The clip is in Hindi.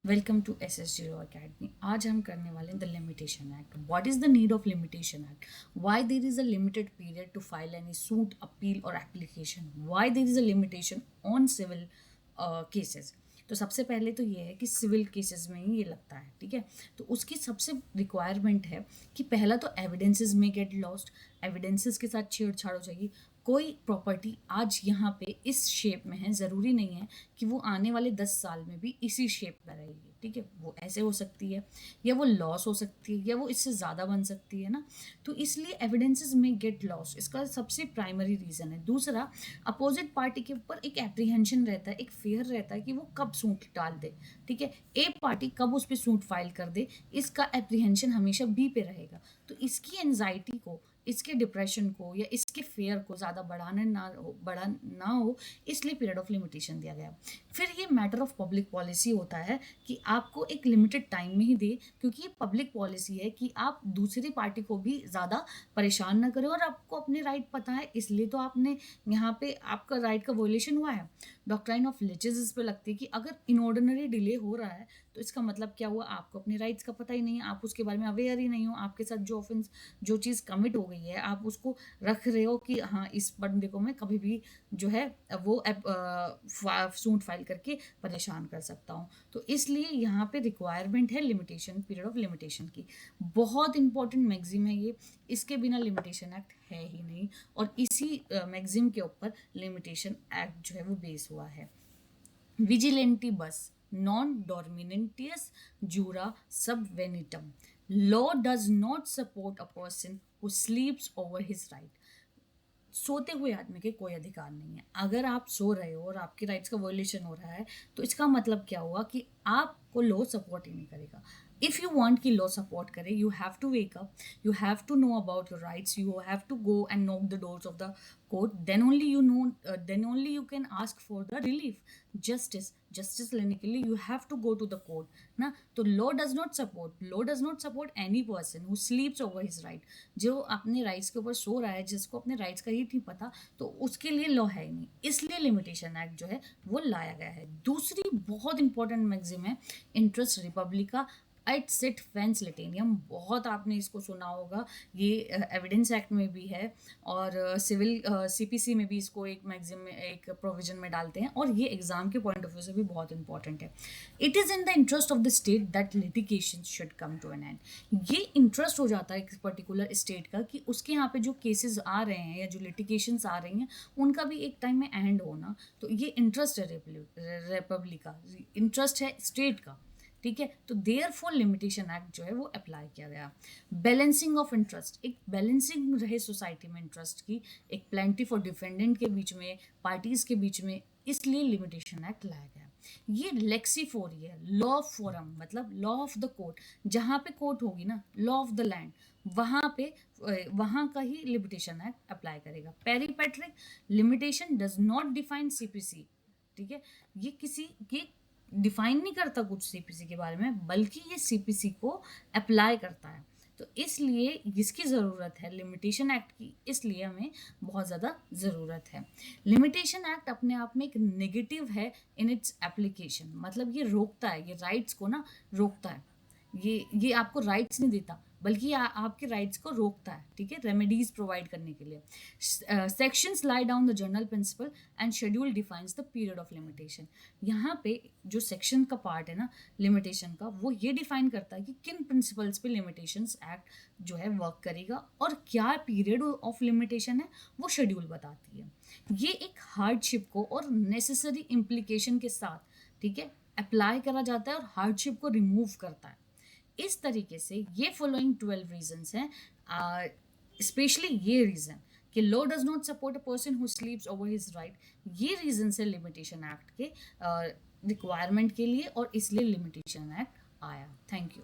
Welcome to S S zero academy. आज हम करने वाले हैं the limitation act. What is the need of limitation act? Why there is a limited period to file any suit, appeal और application? Why there is a limitation on civil cases? तो सबसे पहले तो ये है कि सिविल केसेस में ही ये लगता है, ठीक है। तो उसकी सबसे रिक्वायरमेंट है कि पहला तो एविडेंसेस में गेट लॉस्ट, एविडेंसेस के साथ छेड़छाड़ हो जाएगी। कोई प्रॉपर्टी आज यहाँ पे इस शेप में है, ज़रूरी नहीं है कि वो आने वाले 10 साल में भी इसी शेप में रहेगी, ठीक है। वो ऐसे हो सकती है, या वो लॉस हो सकती है, या वो इससे ज़्यादा बन सकती है ना। तो इसलिए एविडेंसेस में गेट लॉस इसका सबसे प्राइमरी रीज़न है। दूसरा, अपोजिट पार्टी के ऊपर एक एप्रीहेंशन रहता है, एक फेयर रहता है कि वो कब सूट डाल दे, ठीक है। ए पार्टी कब उस पर सूट फाइल कर दे, इसका एप्रीहेंशन हमेशा बी पे रहेगा। तो इसकी एंजाइटी को, इसके डिप्रेशन को या इसके फेयर को ज़्यादा बढ़ा ना हो, इसलिए पीरियड ऑफ लिमिटेशन दिया गया। फिर ये मैटर ऑफ पब्लिक पॉलिसी होता है कि आपको एक लिमिटेड टाइम में ही दे, क्योंकि ये पब्लिक पॉलिसी है कि आप दूसरी पार्टी को भी ज़्यादा परेशान ना करें, और आपको अपने राइट पता है, इसलिए तो आपने यहाँ पे आपका राइट का वोलेशन हुआ है। डॉक्ट्राइन ऑफ लिचेस इस पे लगती है कि अगर इनऑर्डिनरी डिले हो रहा है तो इसका मतलब क्या हुआ, आपको अपने राइट्स का पता ही नहीं है, आप उसके बारे में अवेयर ही नहीं हो। आपके साथ जो ऑफेंस, जो चीज़ कमिट हो गई है, आप उसको रख रहे हो कि हाँ, इस बंदे को मैं कभी भी जो है वो सूट फाइल करके परेशान कर सकता हूँ। तो इसलिए यहाँ पे रिक्वायरमेंट है लिमिटेशन, पीरियड ऑफ लिमिटेशन की। बहुत इंपॉर्टेंट मैगजीम है ये, इसके बिना लिमिटेशन एक्ट है ही नहीं, और इसी मैगजीम के ऊपर लिमिटेशन एक्ट जो है वो बेस हुआ है। विजिलेंटी बस non dominantius jura subvenitum. Law does not support a person who sleeps over his right. सोते हुए आदमी के कोई अधिकार नहीं है। अगर आप सो रहे हो और आपके राइट्स का वॉयलेशन हो रहा है, तो इसका मतलब क्या हुआ कि आपको लॉ सपोर्ट ही नहीं करेगा। इफ़ यू वांट कि लॉ सपोर्ट करे, you have to wake up, you have to know about your rights, you have to go and knock the doors of the court, then only you can ask for the relief, justice लेने के लिए you have to go to the court ना। तो law does not support any person who sleeps over his right. जो अपने राइट्स के ऊपर सो रहा है, जिसको अपने राइट्स का ही नहीं पता, तो उसके लिए लॉ है ही नहीं। इसलिए लिमिटेशन एक्ट जो है वो लाया गया है। दूसरी बहुत इंपॉर्टेंट मैगजीम है इंटरेस्ट रिपब्लिका एट सिट फेंस लिटेनियम। बहुत आपने इसको सुना होगा, ये एविडेंस एक्ट में भी है, और सिविल सीपीसी में भी इसको एक मैगजीम में, एक प्रोविजन में डालते हैं, और ये एग्जाम के पॉइंट ऑफ व्यू से भी बहुत इंपॉर्टेंट है। It is in the interest of the state that litigation should come to an end. ये इंटरेस्ट हो जाता है एक पर्टिकुलर स्टेट का कि उसके यहाँ पे जो केसेस आ रहे हैं या जो लिटिगेशंस आ रही हैं, उनका भी एक टाइम में एंड होना। तो ये इंटरेस्ट है रिपब्लिक का, इंटरेस्ट है स्टेट का, ठीक है। तो देयर फॉर लिमिटेशन एक्ट जो है वो अप्लाई किया गया। बैलेंसिंग ऑफ इंटरेस्ट, एक बैलेंसिंग रहे सोसाइटी में इंटरेस्ट की, एक प्लेंटी फॉर डिफेंडेंट के बीच में, पार्टीज के बीच में, इसलिए लिमिटेशन एक्ट लाया गया। ये लेक्सीफोरी है, लॉ ऑफ फोरम, मतलब लॉ ऑफ द कोर्ट। जहाँ पे कोर्ट होगी ना, लॉ ऑफ द लैंड, वहाँ का ही लिमिटेशन एक्ट अप्लाई करेगा। पेरीपेट्रिक limitation does not define CPC, ठीक है। ये डिफाइन नहीं करता कुछ सीपीसी के बारे में, बल्कि ये सीपीसी को अप्लाई करता है। तो इसलिए इसकी ज़रूरत है लिमिटेशन एक्ट की, इसलिए हमें बहुत ज़्यादा ज़रूरत है। लिमिटेशन एक्ट अपने आप में एक नेगेटिव है इन इट्स एप्लीकेशन, मतलब ये रोकता है, ये राइट्स को ना रोकता है। ये आपको राइट्स नहीं देता, बल्कि आपके राइट्स को रोकता है, ठीक है, रेमेडीज प्रोवाइड करने के लिए। Sections lie down the general principle and schedule defines the period of limitation. यहाँ पे जो सेक्शन का पार्ट है ना लिमिटेशन का, वो ये डिफाइन करता है कि किन प्रिंसिपल्स पे लिमिटेशंस एक्ट जो है वर्क करेगा, और क्या पीरियड ऑफ लिमिटेशन है वो शेड्यूल बताती है। ये एक हार्डशिप को और नेसेसरी इम्प्लीकेशन के साथ, ठीक है, अप्लाई करा जाता है और हार्डशिप को रिमूव करता है। इस तरीके से ये फॉलोइंग 12 रीजंस हैं, स्पेशली ये रीज़न कि law does not support a person who sleeps over his right, ये रीजन है लिमिटेशन एक्ट के रिक्वायरमेंट के लिए, और इसलिए लिमिटेशन एक्ट आया। Thank you.